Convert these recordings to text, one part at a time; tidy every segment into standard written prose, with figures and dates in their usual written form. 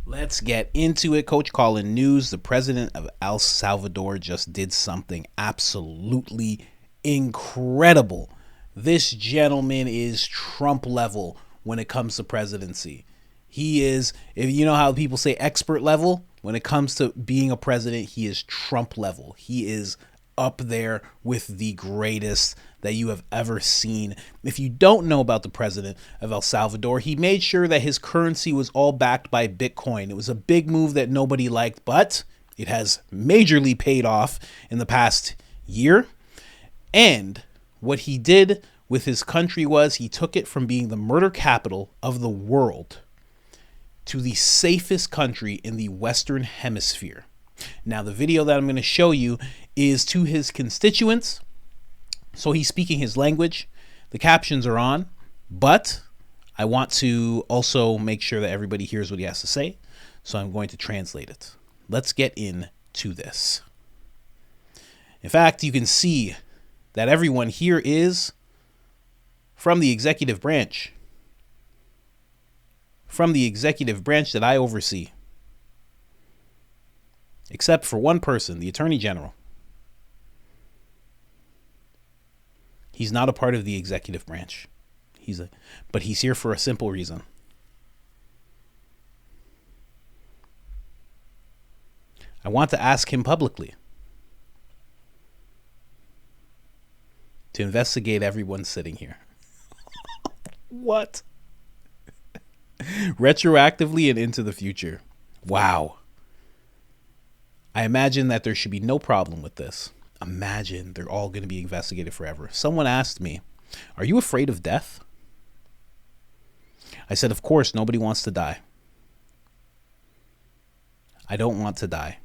Let's get into it. Coach Colin news. The president of El Salvador just did something absolutely incredible. This gentleman is Trump level when it comes to presidency. He is, if you know how people say expert level, when it comes to being a president, he is Trump level. He is up there with the greatest that you have ever seen. If you don't know about the president of El Salvador, he made sure that his currency was all backed by Bitcoin. It was a big move that nobody liked, but it has majorly paid off in the past year. And what he did with his country was he took it from being the murder capital of the world to the safest country in the Western Hemisphere. Now, the video that I'm going to show you is to his constituents. So he's speaking his language. The captions are on, but I want to also make sure that everybody hears what he has to say. So I'm going to translate it. Let's get into this. In fact, you can see that everyone here is from the executive branch. From the executive branch that I oversee. Except for one person, the Attorney General. He's not a part of the executive branch. But he's here for a simple reason. I want to ask him publicly to investigate everyone sitting here. What? Retroactively and into the future. Wow. I imagine that there should be no problem with this. Imagine they're all going to be investigated forever. Someone asked me, "Are you afraid of death?" I said, "Of course, nobody wants to die. I don't want to die.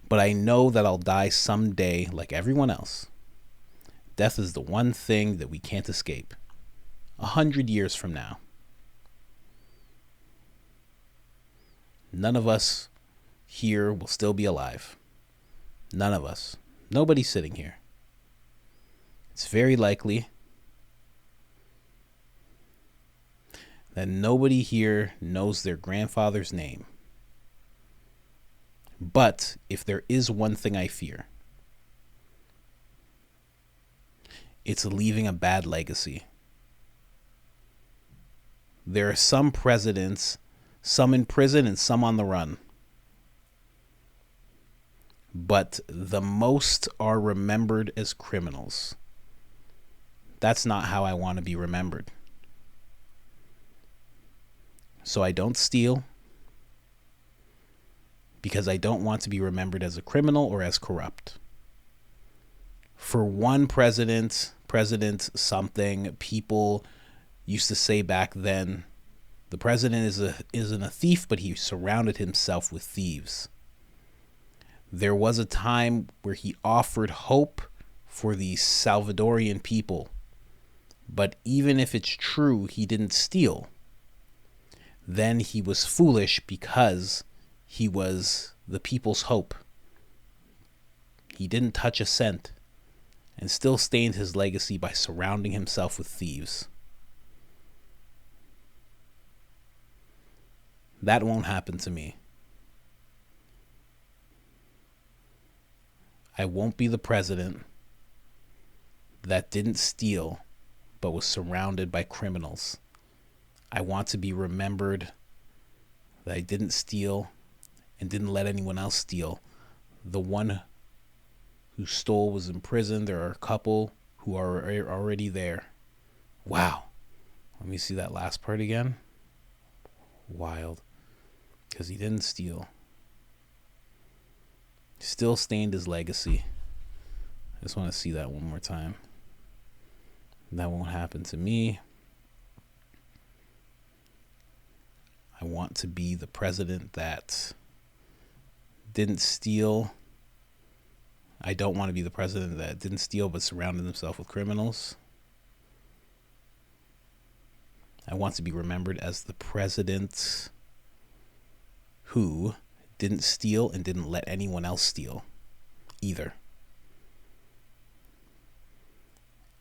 But I know that I'll die someday like everyone else. Death is the one thing that we can't escape. 100 years from now. None of us here will still be alive. None of us. Nobody sitting here. It's very likely that nobody here knows their grandfather's name. But if there is one thing I fear, it's leaving a bad legacy. There are some presidents, some in prison and some on the run. But the most are remembered as criminals. That's not how I want to be remembered. So I don't steal because I don't want to be remembered as a criminal or as corrupt. For one president something, people used to say back then, the president isn't a thief, but he surrounded himself with thieves. There was a time where he offered hope for the Salvadorian people. But even if it's true he didn't steal, then he was foolish because he was the people's hope. He didn't touch a cent and still stained his legacy by surrounding himself with thieves. That won't happen to me. I won't be the president that didn't steal but was surrounded by criminals. I want to be remembered that I didn't steal and didn't let anyone else steal. The one who stole was in prison. There are a couple who are already there. Wow. Let me see that last part again. Wild. Because he didn't steal. Still stained his legacy. I just want to see that one more time. That won't happen to me. I want to be the president that didn't steal. I don't want to be the president that didn't steal but surrounded himself with criminals. I want to be remembered as the president who didn't steal and didn't let anyone else steal either.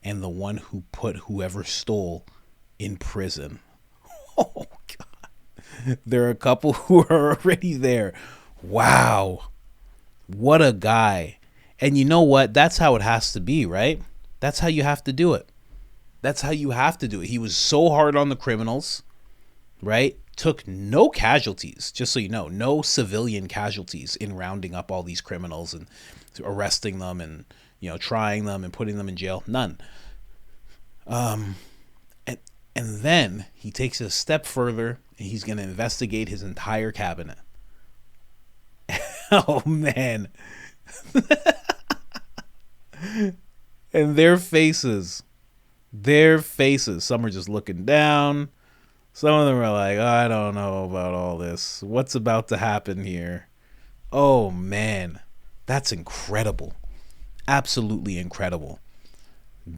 And the one who put whoever stole in prison. Oh, God. There are a couple who are already there. Wow. What a guy. And you know what? That's how it has to be, right? That's how you have to do it. That's how you have to do it. He was so hard on the criminals, right? Took no casualties, just so you know, no civilian casualties in rounding up all these criminals and arresting them and, trying them and putting them in jail. None. And then he takes it a step further and he's going to investigate his entire cabinet. Oh, man. And their faces, some are just looking down. Some of them are like, I don't know about all this. What's about to happen here? Oh, man. That's incredible. Absolutely incredible.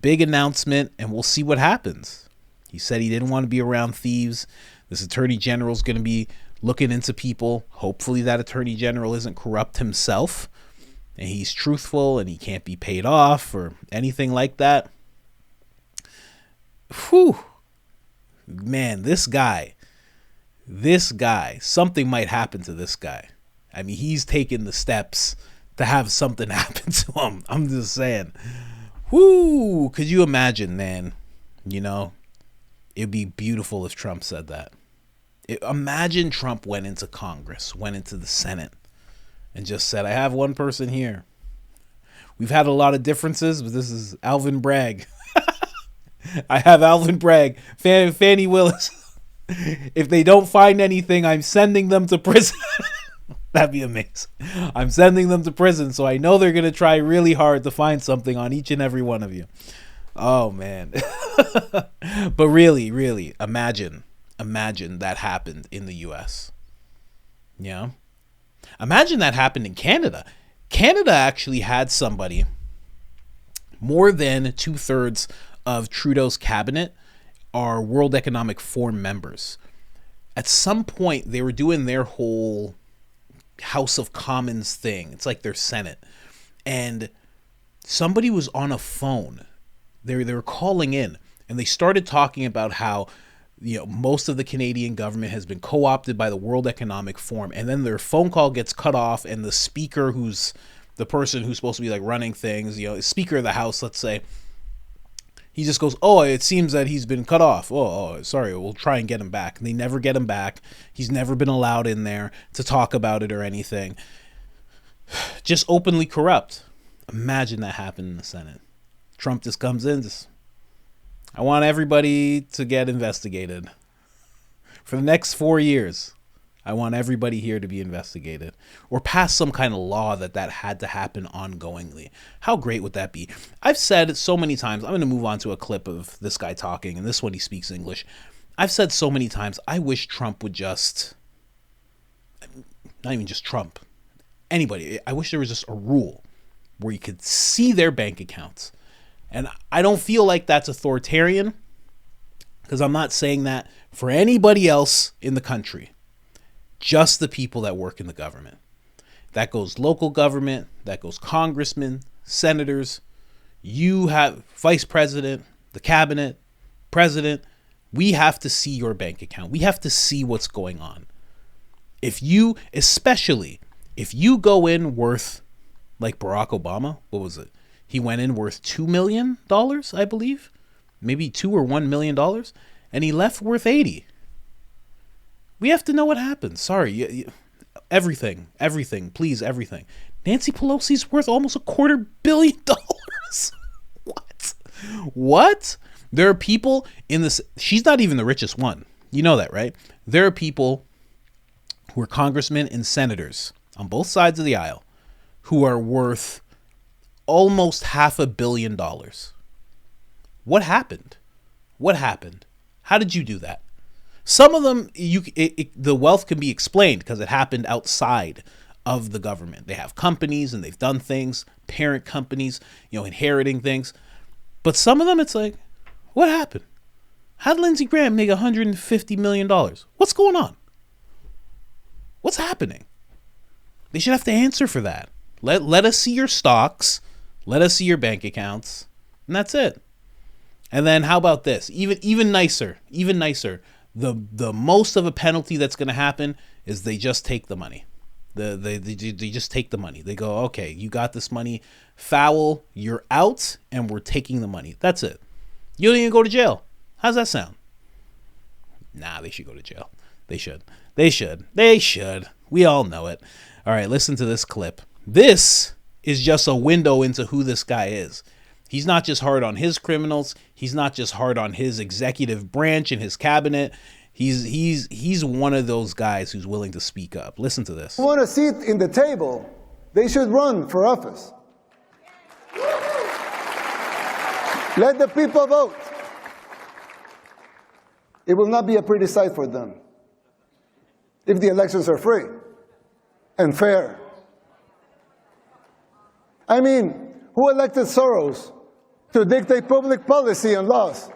Big announcement, and we'll see what happens. He said he didn't want to be around thieves. This attorney general is going to be looking into people. Hopefully that attorney general isn't corrupt himself, and he's truthful, and he can't be paid off or anything like that. Whew. Man, this guy, something might happen to this guy. I mean, he's taking the steps to have something happen to him. I'm just saying. Whoo! Could you imagine, man? It'd be beautiful if Trump said that. Imagine Trump went into Congress, went into the Senate, and just said, I have one person here. We've had a lot of differences, but this is Alvin Bragg. I have Alvin Bragg, Fannie Willis. If they don't find anything, I'm sending them to prison. That'd be amazing. I'm sending them to prison, so I know they're going to try really hard to find something on each and every one of you. Oh, man. But really, imagine that happened in the U.S. Imagine that happened in Canada. Canada actually had somebody, more than 2/3 of Trudeau's cabinet are World Economic Forum members. At some point, they were doing their whole House of Commons thing. It's like their Senate. And somebody was on a phone. They were calling in, and they started talking about how most of the Canadian government has been co-opted by the World Economic Forum, and then their phone call gets cut off, and the speaker, who's the person who's supposed to be like running things, Speaker of the House, let's say, he just goes, oh, it seems that he's been cut off. Oh, sorry, we'll try and get him back. And they never get him back. He's never been allowed in there to talk about it or anything. Just openly corrupt. Imagine that happened in the Senate. Trump just comes in, I want everybody to get investigated. For the next 4 years, I want everybody here to be investigated. Or pass some kind of law that had to happen ongoingly. How great would that be? I've said so many times, I'm going to move on to a clip of this guy talking, and this one he speaks English. I've said so many times, I wish Trump would just, not even just Trump, anybody, I wish there was just a rule where you could see their bank accounts. And I don't feel like that's authoritarian, because I'm not saying that for anybody else in the country. Just the people that work in the government. That goes local government, that goes congressmen, senators. You have vice president, the cabinet, president. We have to see your bank account. We have to see what's going on. Especially if you go in worth, like Barack Obama, what was it? He went in worth $2 million, I believe. Maybe $2 or $1 million. And he left worth 80. We have to know what happened. Sorry. Everything. Please, everything. Nancy Pelosi's worth almost $250 million. What? There are people in this. She's not even the richest one. You know that, right? There are people who are congressmen and senators on both sides of the aisle who are worth almost $500 million. What happened? How did you do that? Some of them, the wealth can be explained because it happened outside of the government. They have companies and they've done things, parent companies, inheriting things. But some of them, it's like, what happened? How did Lindsey Graham make $150 million? What's going on? What's happening? They should have to answer for that. Let us see your stocks. Let us see your bank accounts. And that's it. And then how about this? Even nicer. The most of a penalty that's going to happen is they just take the money. They just take the money. They go, okay, you got this money, foul, you're out, and we're taking the money. That's it. You don't even go to jail. How's that sound? Nah, they should go to jail. They should. They should. They should. We all know it. All right, listen to this clip. This is just a window into who this guy is. He's not just hard on his criminals. He's not just hard on his executive branch and his cabinet. He's one of those guys who's willing to speak up. Listen to this. Want a seat in the table, they should run for office. Let the people vote. It will not be a pretty sight for them if the elections are free and fair. I mean, who elected Soros to dictate public policy and laws?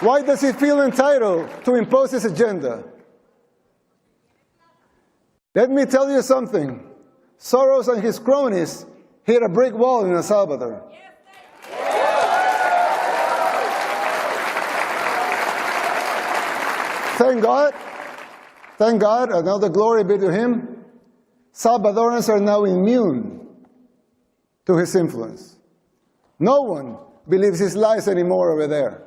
Why does he feel entitled to impose his agenda? Let me tell you something. Soros and his cronies hit a brick wall in El Salvador. Thank God, and all the glory be to him, Salvadorans are now immune to his influence. No one believes his lies anymore over there.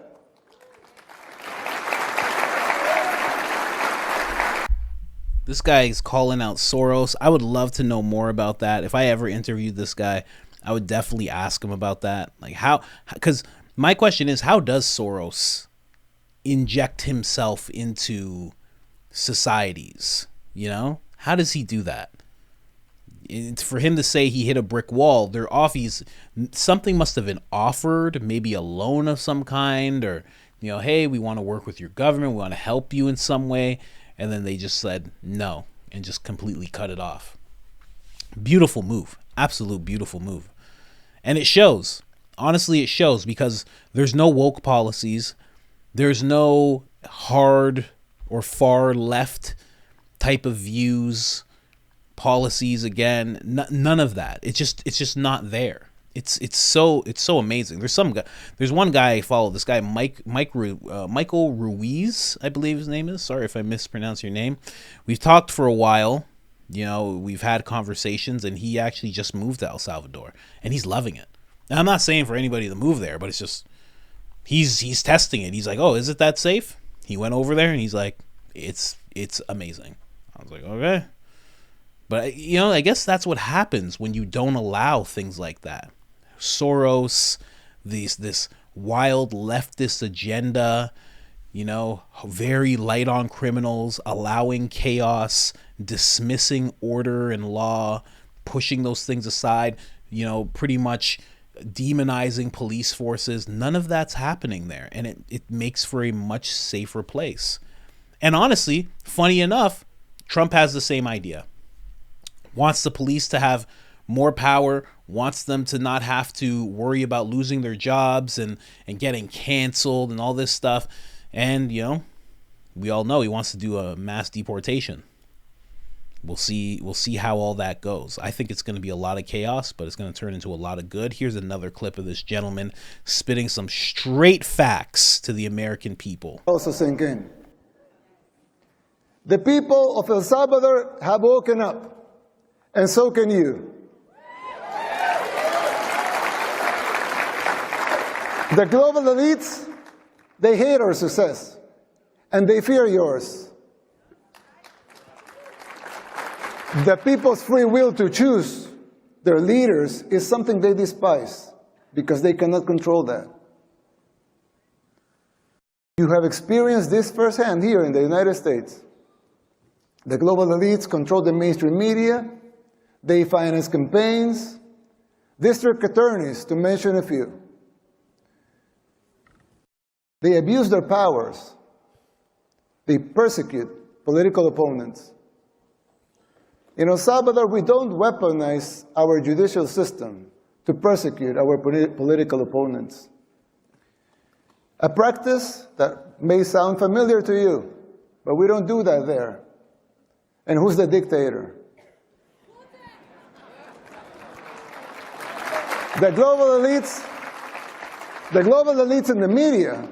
This guy is calling out Soros. I would love to know more about that. If I ever interviewed this guy, I would definitely ask him about that. Like because my question is, how does Soros inject himself into societies? You know, how does he do that? For him to say he hit a brick wall, something must have been offered, maybe a loan of some kind, or, you know, hey, we want to work with your government, we want to help you in some way, and then they just said no and just completely cut it off. Beautiful move, absolute beautiful move. And it shows. Honestly, it shows, because there's no woke policies, there's no hard or far left type of views, policies, again, none of that. It's just not there. It's so amazing. There's one guy I follow, this guy Michael Ruiz, I believe his name is. Sorry if I mispronounce your name. We've talked for a while, you know, we've had conversations, and he actually just moved to El Salvador and he's loving it. And I'm not saying for anybody to move there, but it's just he's testing it. He's like, oh, is it that safe? He went over there and he's like, it's amazing. I was like, okay. But, you know, I guess that's what happens when you don't allow things like that. Soros, this wild leftist agenda, you know, very light on criminals, allowing chaos, dismissing order and law, pushing those things aside, you know, pretty much demonizing police forces. None of that's happening there. And it makes for a much safer place. And honestly, funny enough, Trump has the same idea. Wants the police to have more power, wants them to not have to worry about losing their jobs and getting canceled and all this stuff. And, you know, we all know he wants to do a mass deportation. We'll see how all that goes. I think it's going to be a lot of chaos, but it's going to turn into a lot of good. Here's another clip of this gentleman spitting some straight facts to the American people. Also sink in. The people of El Salvador have woken up. And so can you. The global elites, they hate our success, and they fear yours. The people's free will to choose their leaders is something they despise, because they cannot control that. You have experienced this firsthand here in the United States. The global elites control the mainstream media. They finance campaigns, district attorneys, to mention a few. They abuse their powers. They persecute political opponents. In El Salvador, we don't weaponize our judicial system to persecute our political opponents. A practice that may sound familiar to you, but we don't do that there. And who's the dictator? The global elites, The global elites in the media,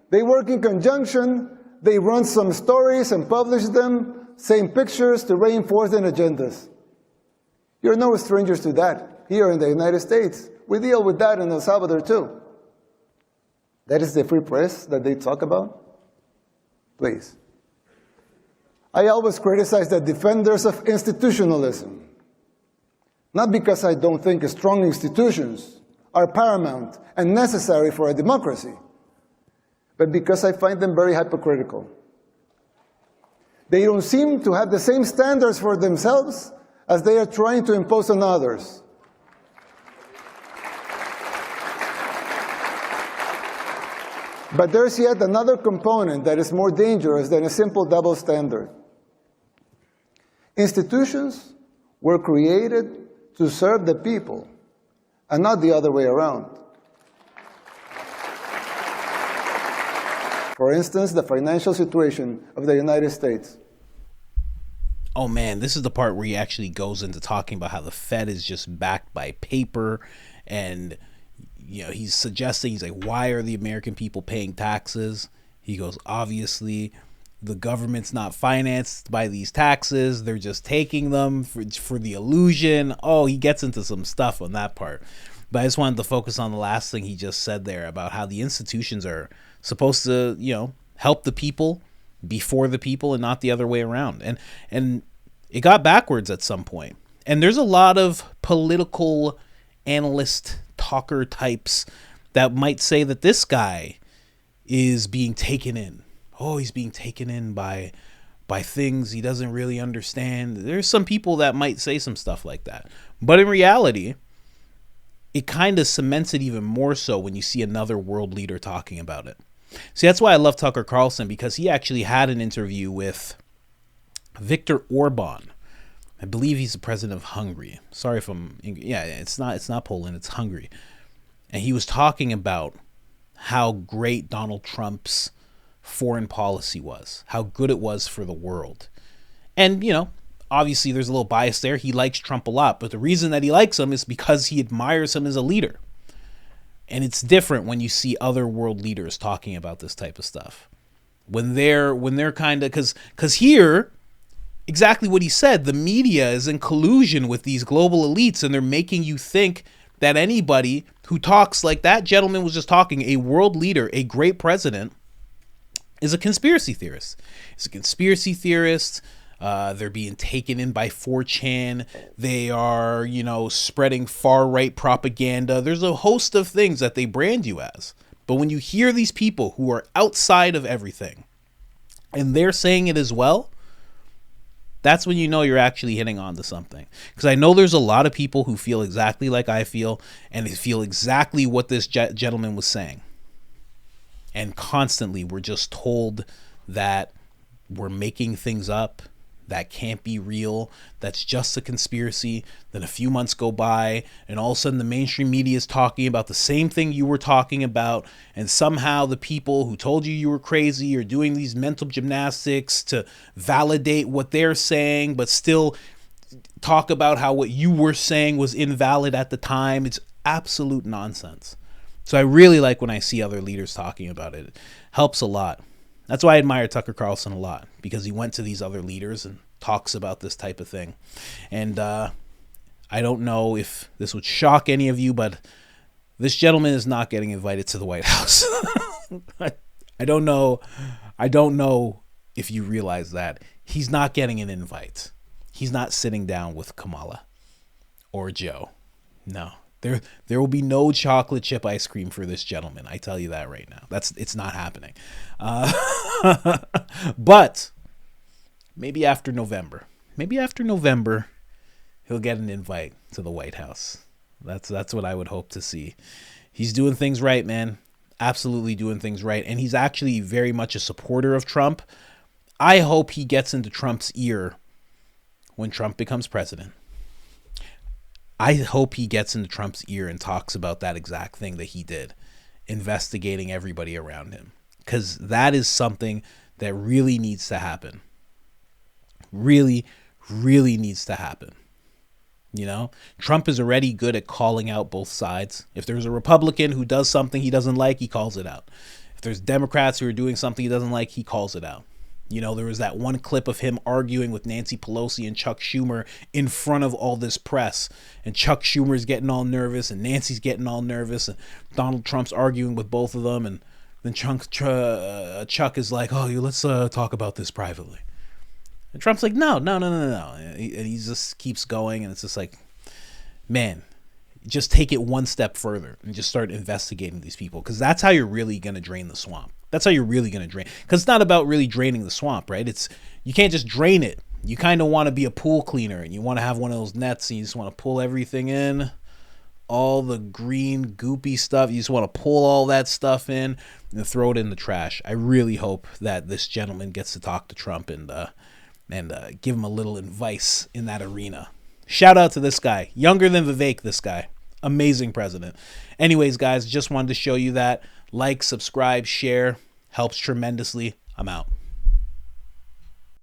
they work in conjunction, they run some stories and publish them, same pictures to reinforce their agendas. You're no strangers to that here in the United States. We deal with that in El Salvador too. That is the free press that they talk about? Please. I always criticize the defenders of institutionalism. Not because I don't think strong institutions are paramount and necessary for a democracy, but because I find them very hypocritical. They don't seem to have the same standards for themselves as they are trying to impose on others. But there's yet another component that is more dangerous than a simple double standard. Institutions were created to serve the people, and not the other way around. For instance, the financial situation of the United States. Oh man, this is the part where he actually goes into talking about how the Fed is just backed by paper, and he's suggesting, he's like, why are the American people paying taxes? He goes, obviously the government's not financed by these taxes, they're just taking them for the illusion. Oh, he gets into some stuff on that part, but I just wanted to focus on the last thing he just said there about how the institutions are supposed to help the people before the people and not the other way around. And it got backwards at some point. And there's a lot of political analyst talker types that might say that this guy is being taken in. Oh, he's being taken in by things he doesn't really understand. There's some people that might say some stuff like that. But in reality, it kind of cements it even more so when you see another world leader talking about it. See, that's why I love Tucker Carlson, because he actually had an interview with Viktor Orban. I believe he's the president of Hungary. Sorry if I'm... Yeah, it's not Poland, it's Hungary. And he was talking about how great Donald Trump's foreign policy was, how good it was for the world. And, obviously there's a little bias there. He likes Trump a lot, but the reason that he likes him is because he admires him as a leader. And it's different when you see other world leaders talking about this type of stuff. When they're kind of... Because here... Exactly what he said. The media is in collusion with these global elites, and they're making you think that anybody who talks like that gentleman was just talking, a world leader, a great president, is a conspiracy theorist. It's a conspiracy theorist. They're being taken in by 4chan. They are, spreading far-right propaganda. There's a host of things that they brand you as. But when you hear these people who are outside of everything, and they're saying it as well, that's when you know you're actually hitting on to something. Because I know there's a lot of people who feel exactly like I feel, and they feel exactly what this gentleman was saying. And constantly we're just told that we're making things up, that can't be real, that's just a conspiracy. Then a few months go by, and all of a sudden the mainstream media is talking about the same thing you were talking about, and somehow the people who told you were crazy are doing these mental gymnastics to validate what they're saying, but still talk about how what you were saying was invalid at the time. It's absolute nonsense. So I really like when I see other leaders talking about it. It helps a lot. That's why I admire Tucker Carlson a lot, because he went to these other leaders and talks about this type of thing. And I don't know if this would shock any of you, but this gentleman is not getting invited to the White House. I don't know if you realize that. He's not getting an invite. He's not sitting down with Kamala or Joe. No. There will be no chocolate chip ice cream for this gentleman. I tell you that right now. It's not happening. But maybe after November. Maybe after November, he'll get an invite to the White House. That's what I would hope to see. He's doing things right, man. Absolutely doing things right. And he's actually very much a supporter of Trump. I hope he gets into Trump's ear when Trump becomes president. I hope he gets into Trump's ear and talks about that exact thing that he did, investigating everybody around him, because that is something that really needs to happen. Really, really needs to happen. You know, Trump is already good at calling out both sides. If there's a Republican who does something he doesn't like, he calls it out. If there's Democrats who are doing something he doesn't like, he calls it out. You know, there was that one clip of him arguing with Nancy Pelosi and Chuck Schumer in front of all this press. And Chuck Schumer's getting all nervous and Nancy's getting all nervous. And Donald Trump's arguing with both of them. And then Chuck is like, oh, let's talk about this privately. And Trump's like, no. And he just keeps going. And it's just like, man, just take it one step further and just start investigating these people. Because that's how you're really going to drain the swamp. That's how you're really going to drain. Because it's not about really draining the swamp, right? You can't just drain it. You kind of want to be a pool cleaner. And you want to have one of those nets. And you just want to pull everything in. All the green, goopy stuff. You just want to pull all that stuff in and throw it in the trash. I really hope that this gentleman gets to talk to Trump and give him a little advice in that arena. Shout out to this guy. Younger than Vivek, this guy. Amazing president. Anyways, guys, just wanted to show you that. Like, subscribe, share. Helps tremendously. I'm out.